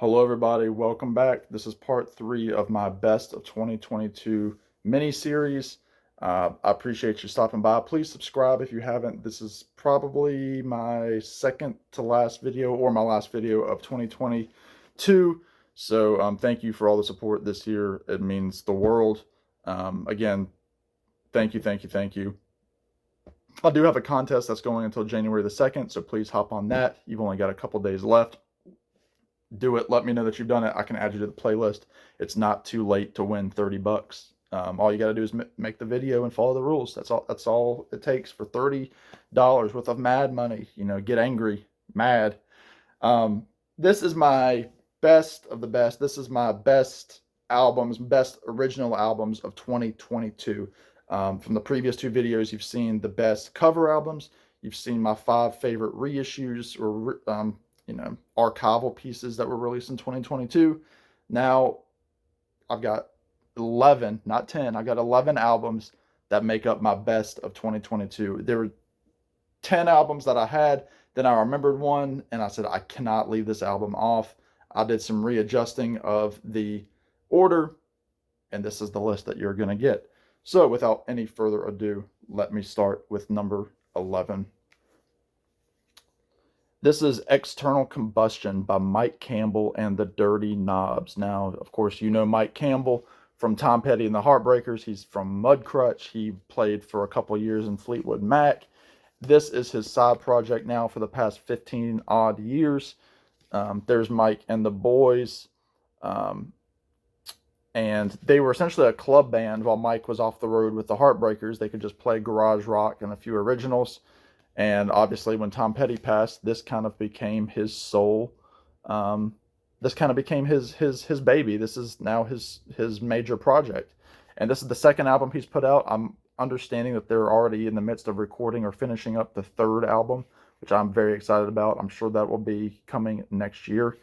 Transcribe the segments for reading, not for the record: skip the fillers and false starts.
Hello, everybody. Welcome back. This is part 3 of my Best of 2022 mini series. I appreciate you stopping by. Please subscribe if you haven't. This is probably my second to last video or my last video of 2022. So thank you for all the support this year. It means the world. Again, thank you, thank you, thank you. I do have a contest that's going until January the 2nd, so please hop on that. You've only got a couple days left. Do it. Let me know that you've done it. I can add you to the playlist. It's not too late to win 30 bucks. All you got to do is make the video and follow the rules. That's all it takes for $30 worth of mad money. You know, get angry, mad. This is my best of the best. This is my best albums, best original albums of 2022. From the previous two videos, you've seen the best cover albums. You've seen my 5 favorite reissues or archival pieces that were released in 2022. Now I've got 11, not 10. I got 11 albums that make up my best of 2022. There were 10 albums that I had. Then I remembered one and I said, I cannot leave this album off. I did some readjusting of the order, and this is the list that you're going to get. So without any further ado, let me start with number 11. This is External Combustion by Mike Campbell and the Dirty Knobs. Now, of course, you know Mike Campbell from Tom Petty and the Heartbreakers. He's from Mudcrutch. He played for a couple years in Fleetwood Mac. This is his side project now for the past 15 odd years. There's Mike and the Boys. And they were essentially a club band while Mike was off the road with the Heartbreakers. They could just play garage rock and a few originals. And obviously, when Tom Petty passed, this kind of became his soul. This kind of became his baby. This is now his major project. And this is the second album he's put out. I'm understanding that they're already in the midst of recording or finishing up the third album, which I'm very excited about. I'm sure that will be coming next year.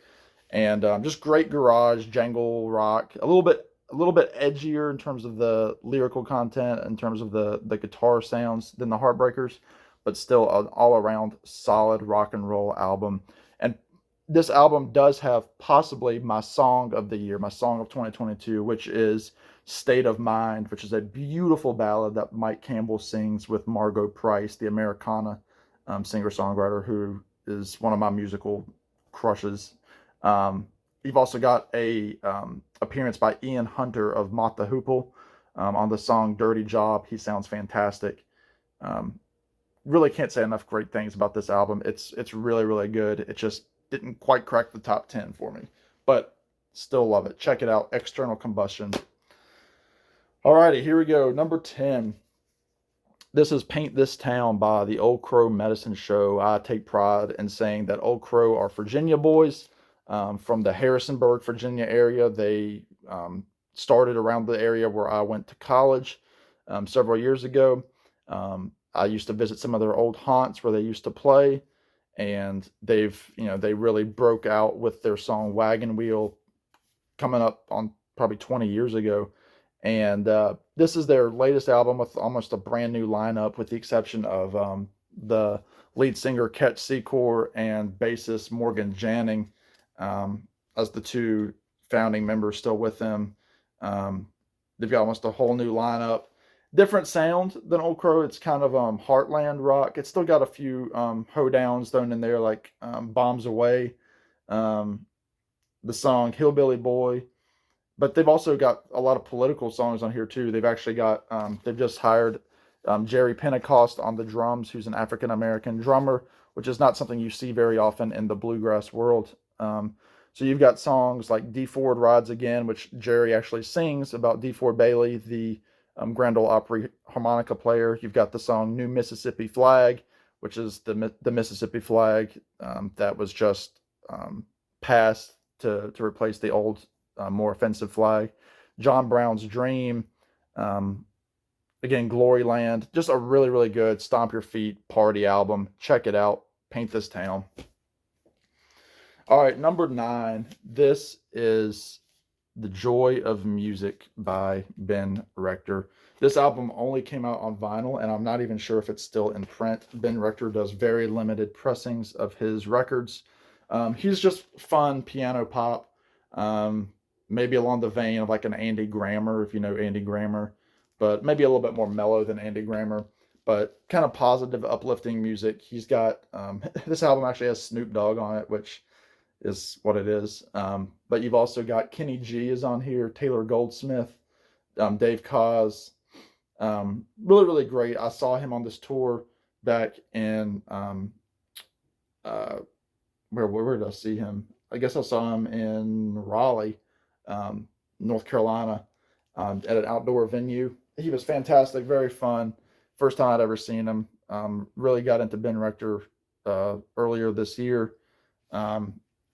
And just great garage, jangle rock, a little bit edgier in terms of the lyrical content, in terms of the guitar sounds than the Heartbreakers, but still an all-around solid rock and roll album. And this album does have possibly my song of the year, my song of 2022, which is State of Mind, which is a beautiful ballad that Mike Campbell sings with Margot Price, the Americana singer-songwriter, who is one of my musical crushes. You've also got a appearance by Ian Hunter of Mott the Hoople on the song Dirty Job. He sounds fantastic. Really can't say enough great things about this album. It's really, really good. It just didn't quite crack the top 10 for me, but still love it. Check it out, External Combustion. Alrighty, here we go. Number 10. This is Paint This Town by the Old Crow Medicine Show. I take pride in saying that Old Crow are Virginia boys from the Harrisonburg, Virginia area. They started around the area where I went to college several years ago. I used to visit some of their old haunts where they used to play, and they really broke out with their song Wagon Wheel coming up on probably 20 years ago. And this is their latest album with almost a brand new lineup, with the exception of the lead singer Ketch Secor and bassist Morgan Janning as the two founding members still with them. They've got almost a whole new lineup. Different sound than Old Crow. It's kind of heartland rock. It's still got a few hoedowns thrown in there, like Bombs Away, the song Hillbilly Boy. But they've also got a lot of political songs on here too. They've actually got they've just hired Jerry Pentecost on the drums, who's an African American drummer, which is not something you see very often in the bluegrass world. So you've got songs like D. Ford Rides Again, which Jerry actually sings about D. Ford Bailey, the Grand Ole Opry harmonica player. You've got the song New Mississippi Flag, which is the Mississippi flag that was just passed to replace the old, more offensive flag. John Brown's Dream. Again, Gloryland. Just a really, really good stomp your feet party album. Check it out. Paint This Town. All right, number 9. This is The Joy of Music by Ben Rector. This album only came out on vinyl, and I'm not even sure if it's still in print. Ben Rector does very limited pressings of his records. He's just fun piano pop, um, maybe along the vein of like an Andy Grammer, if you know Andy Grammer, but maybe a little bit more mellow than Andy Grammer, but kind of positive, uplifting music. He's got this album actually has Snoop Dogg on it, which is what it is. But you've also got Kenny G is on here, Taylor Goldsmith, Dave Koz. Really, really great. I saw him on this tour back in uh, where did I see him? I guess I saw him in Raleigh, North Carolina, at an outdoor venue. He was fantastic, very fun. First time I'd ever seen him. Really got into Ben Rector earlier this year, um,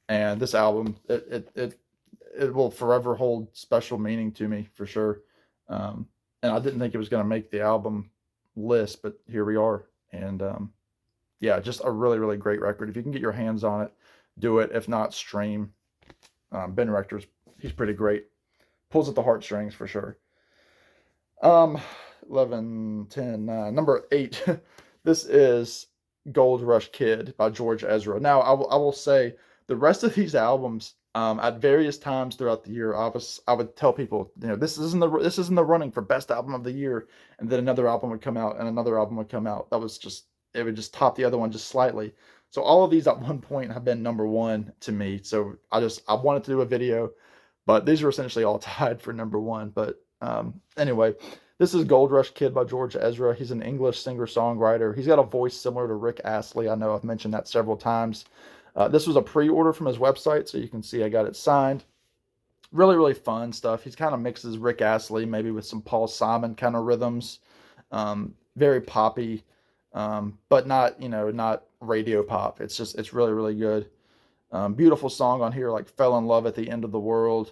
and this album it will forever hold special meaning to me for sure. And I didn't think it was going to make the album list, but here we are. And yeah, just a really, really great record. If you can get your hands on it, do it. If not, stream. Ben Rector's, he's pretty great. Pulls at the heartstrings for sure. 11, 10, 9. Number 8. This is Gold Rush Kid by George Ezra. Now, I will say the rest of these albums, at various times throughout the year, I would tell people, this isn't the running for best album of the year, and then another album would come out, and another album would come out. It would just top the other one just slightly. So all of these at one point have been number one to me. So I wanted to do a video, but these are essentially all tied for number one. But anyway, this is Gold Rush Kid by George Ezra. He's an English singer-songwriter. He's got a voice similar to Rick Astley. I know I've mentioned that several times. This was a pre-order from his website, so you can see I got it signed. Really, really fun stuff. He kind of mixes Rick Astley maybe with some Paul Simon kind of rhythms. Very poppy, but not radio pop. It's really, really good. Beautiful song on here like Fell in Love at the End of the World.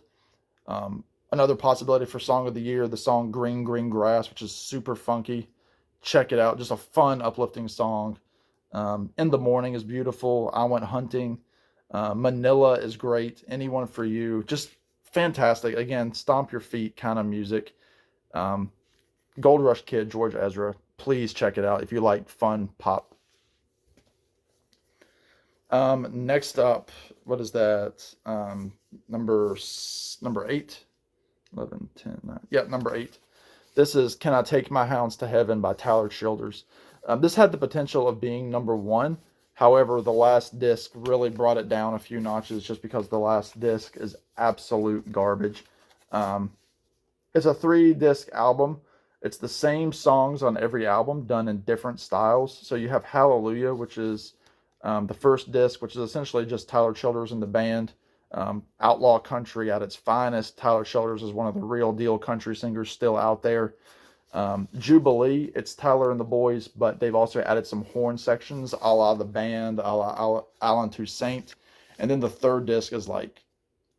Another possibility for Song of the Year, the song Green, Green Grass, which is super funky. Check it out. Just a fun, uplifting song. In the Morning is beautiful. I Went Hunting. Manila is great. Anyone for You. Just fantastic. Again, stomp your feet kind of music. Gold Rush Kid, George Ezra. Please check it out if you like fun pop. Next up, what is that? Number 8. 11, 10, 9. Yeah, number 8. This is Can I Take My Hounds to Heaven by Tyler Childers. This had the potential of being number 1. However, the last disc really brought it down a few notches just because the last disc is absolute garbage. It's a 3-disc album. It's the same songs on every album done in different styles. So you have Hallelujah, which is the first disc, which is essentially just Tyler Childers and the band. Outlaw country at its finest. Tyler Childers is one of the real deal country singers still out there. Jubilee, it's Tyler and the Boys, but they've also added some horn sections a la the band, a la Alan Toussaint. And then the third disc is like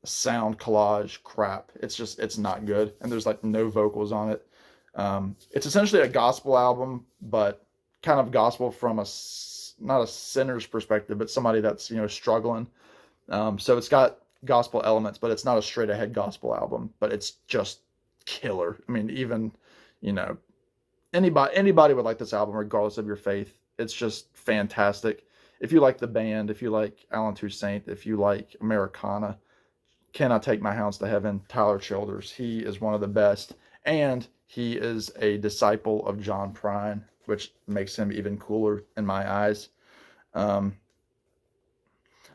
sound collage crap. It's not good. And there's like no vocals on it. It's essentially a gospel album, but kind of gospel from not a sinner's perspective, but somebody that's, struggling. So it's got gospel elements, but it's not a straight ahead gospel album, but it's just killer. I mean, even, anybody would like this album regardless of your faith. It's just fantastic. If you like the band, if you like Alan Toussaint, if you like Americana, Can I Take My Hounds to Heaven, Tyler Childers. He is one of the best, and he is a disciple of John Prine, which makes him even cooler in my eyes.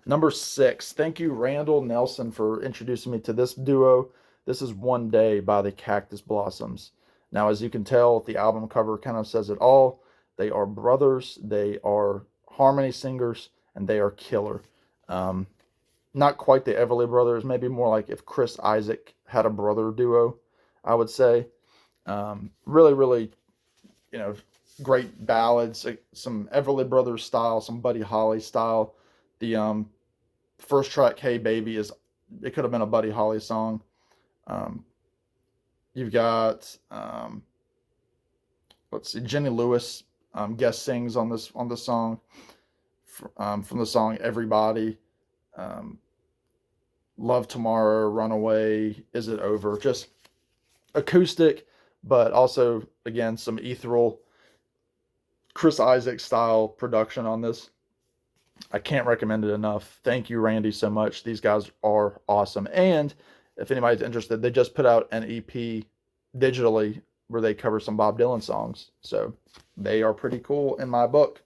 Number 6, thank you, Randall Nelson, for introducing me to this duo. This is One Day by the Cactus Blossoms. Now, as you can tell, the album cover kind of says it all. They are brothers, they are harmony singers, and they are killer. Not quite the Everly Brothers, maybe more like if Chris Isaac had a brother duo, I would say. Really, really, great ballads, some Everly Brothers style, some Buddy Holly style. The first track, Hey Baby, it could have been a Buddy Holly song. You've got let's see, Jenny Lewis guest sings on this song from the song Everybody. Love Tomorrow, Runaway, Is It Over? Just acoustic, but also again some ethereal Chris Isaac style production on this. I can't recommend it enough. Thank you, Randy, so much. These guys are awesome. And if anybody's interested, they just put out an EP digitally where they cover some Bob Dylan songs. So they are pretty cool in my book.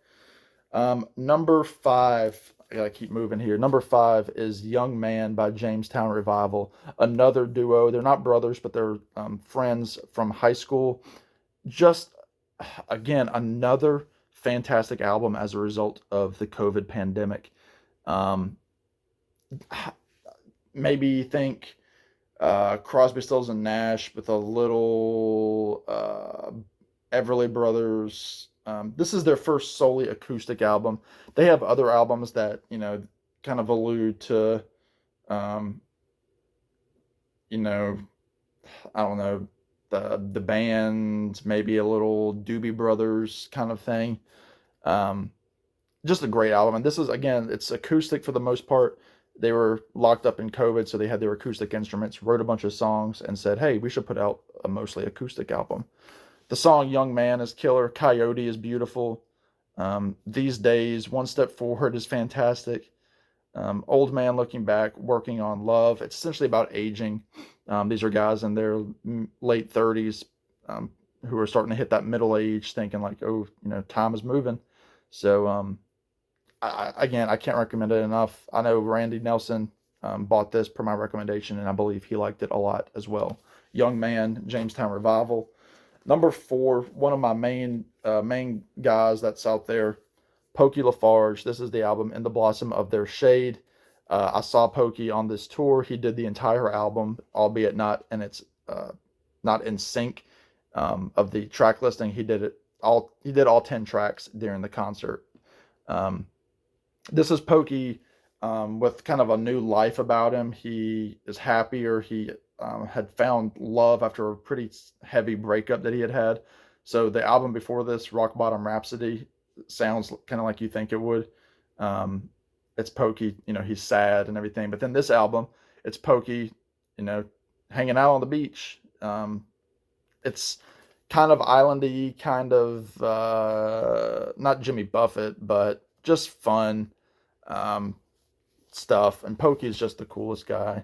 Number 5, I gotta keep moving here. Number 5 is Young Man by Jamestown Revival. Another duo. They're not brothers, but they're friends from high school. Just, again, another fantastic album as a result of the COVID pandemic. Um, Maybe think Crosby, Stills, and Nash with a little Everly Brothers. This is their first solely acoustic album. They have other albums that, kind of allude to, um, you know, I don't know, the band, maybe a little Doobie Brothers kind of thing. Um, just a great album. And this is, again, it's acoustic for the most part. They were locked up in COVID, so they had their acoustic instruments, wrote a bunch of songs, and said, hey, we should put out a mostly acoustic album. The song Young Man is killer. Coyote is beautiful. These Days, One Step Forward is fantastic. Old Man Looking Back, Working on Love. It's essentially about aging. These are guys in their late 30s who are starting to hit that middle age, thinking like, oh, time is moving. So, again, I can't recommend it enough. I know Randy Nelson bought this per my recommendation, and I believe he liked it a lot as well. Young Man, Jamestown Revival. Number 4, one of my main guys that's out there, Pokey LaFarge. This is the album In the Blossom of Their Shade. I saw Pokey on this tour. He did the entire album, albeit not in sync of the track listing. He did all 10 tracks during the concert. This is Pokey with kind of a new life about him. He is happier. He had found love after a pretty heavy breakup that he had. So the album before this, Rock Bottom Rhapsody, sounds kind of like you think it would. It's Pokey, he's sad and everything. But then this album, it's Pokey, hanging out on the beach. It's kind of islandy, kind of not Jimmy Buffett, but just fun stuff. And Pokey is just the coolest guy.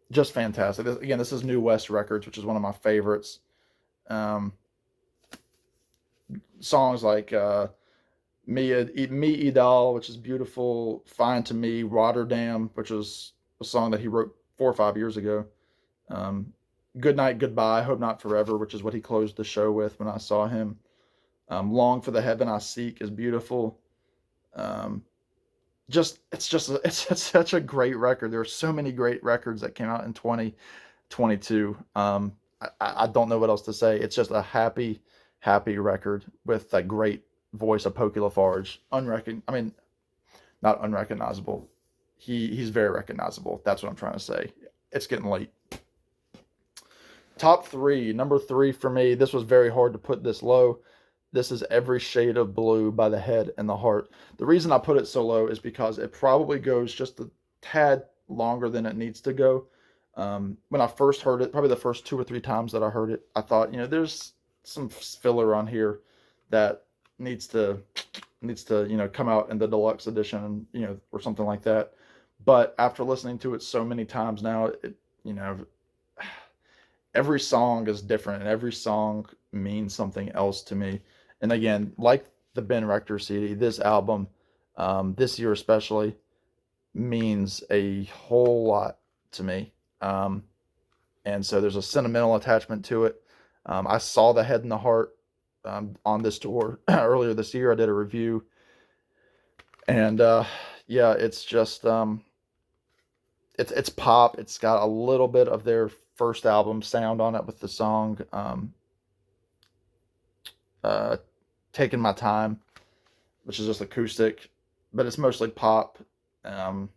Just fantastic. This is New West Records, which is one of my favorites. Songs like Me Idol, which is beautiful, Fine to Me, Rotterdam, which is a song that he wrote 4 or 5 years ago. Good Night, Goodbye, Hope Not Forever, which is what he closed the show with when I saw him. Long for the Heaven I Seek is beautiful. It's such a great record. There are so many great records that came out in 2022. I don't know what else to say. It's just a happy record with that great voice of Pokey LaFarge. Not unrecognizable. He's very recognizable. That's what I'm trying to say. It's getting late. Top 3. Number 3 for me. This was very hard to put this low. This is Every Shade of Blue by The Head and the Heart. The reason I put it so low is because it probably goes just a tad longer than it needs to go. When I first heard it, probably the first 2 or 3 times that I heard it, I thought, there's some filler on here that needs to come out in the deluxe edition, or something like that. But after listening to it so many times now, every song is different, and every song means something else to me. And again, like the Ben Rector CD, this album, this year especially, means a whole lot to me. And so there's a sentimental attachment to it. I saw The Head and the Heart on this tour earlier this year. I did a review. And yeah, it's just, it's pop. It's got a little bit of their first album sound on it with the song Taking My Time, which is just acoustic, but it's mostly pop. This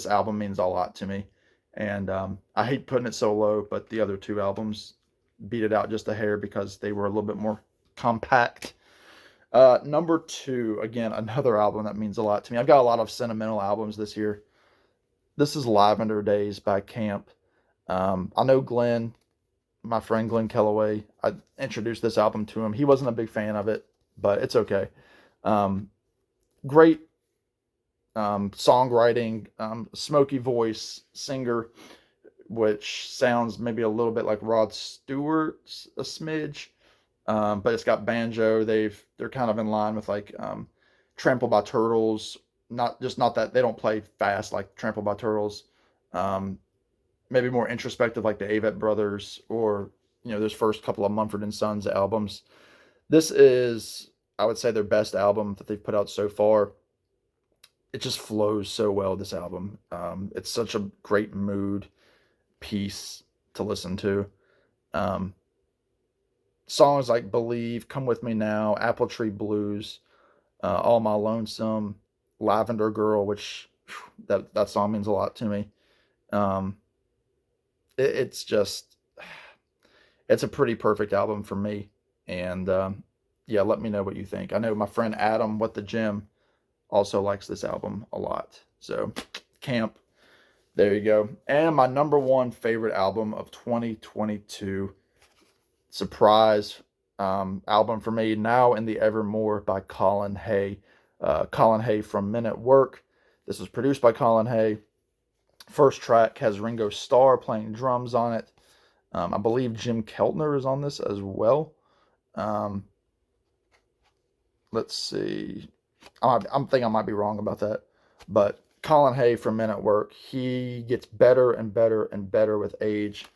album means a lot to me, and I hate putting it so low, but the other 2 albums beat it out just a hair because they were a little bit more compact. Number 2, again, another album that means a lot to me. I've got a lot of sentimental albums this year. This is Lavender Days by Camp. I know Glenn, my friend Glenn Kellaway, I introduced this album to him. He wasn't a big fan of it. but it's okay. Um, Great songwriting, smoky voice, singer, which sounds maybe a little bit like Rod Stewart's a smidge, but it's got banjo. They're kind of in line with like Trampled by Turtles. Not that they don't play fast like Trampled by Turtles. Um, Maybe more introspective like the Avett Brothers, or those first couple of Mumford and Sons albums. This is, I would say, their best album that they've put out so far. It just flows so well, this album. It's such a great mood piece to listen to. Um, Songs like Believe, Come With Me Now, Apple Tree Blues, All My Lonesome, Lavender Girl, which that song means a lot to me. Um, it's just, it's a pretty perfect album for me. And yeah, let me know what you think. I know my friend Adam, What the Gym, also likes this album a lot. So, Camp, there you go. And my number one favorite album of 2022, surprise album for me, Now and the Evermore by Colin Hay. Colin Hay from Men at Work. This was produced by Colin Hay. First track has Ringo Starr playing drums on it. I believe Jim Keltner is on this as well. Um, let's see. I'm thinking I might be wrong about that. But Colin Hay from Men at Work, he gets better and better and better with age.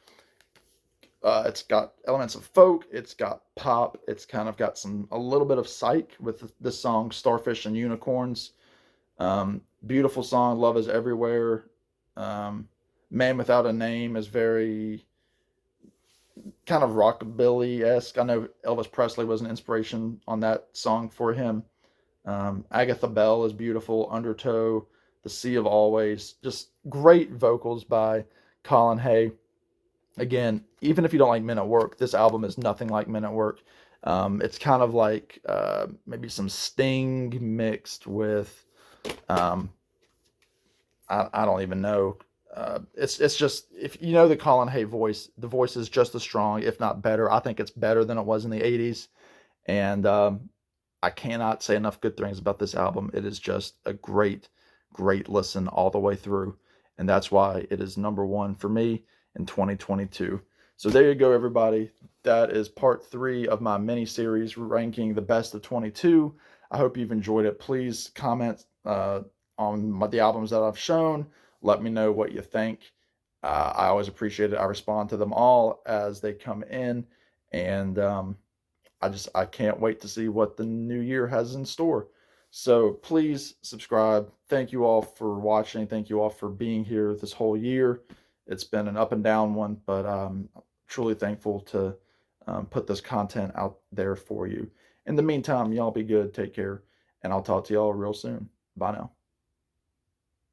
It's got elements of folk, it's got pop, it's kind of got a little bit of psych with this song, Starfish and Unicorns. Beautiful song, Love is Everywhere. Man Without a Name is very kind of rockabilly-esque. I know Elvis Presley was an inspiration on that song for him. Agatha Bell is beautiful. Undertow, The Sea of Always. Just great vocals by Colin Hay. Again, even if you don't like Men at Work, this album is nothing like Men at Work. It's kind of like maybe some Sting mixed with, I don't even know. It's just, if you know the Colin Hay voice, the voice is just as strong, if not better. I think it's better than it was in the 80s. And I cannot say enough good things about this album. It is just a great, great listen all the way through. And that's why it is number one for me in 2022. So there you go, everybody. That is part 3 of my mini series ranking the best of 22. I hope you've enjoyed it. Please comment on the albums that I've shown. Let me know what you think. I always appreciate it. I respond to them all as they come in. And I can't wait to see what the new year has in store. So please subscribe. Thank you all for watching. Thank you all for being here this whole year. It's been an up and down one, but I'm truly thankful to put this content out there for you. In the meantime, y'all be good. Take care. And I'll talk to y'all real soon. Bye now.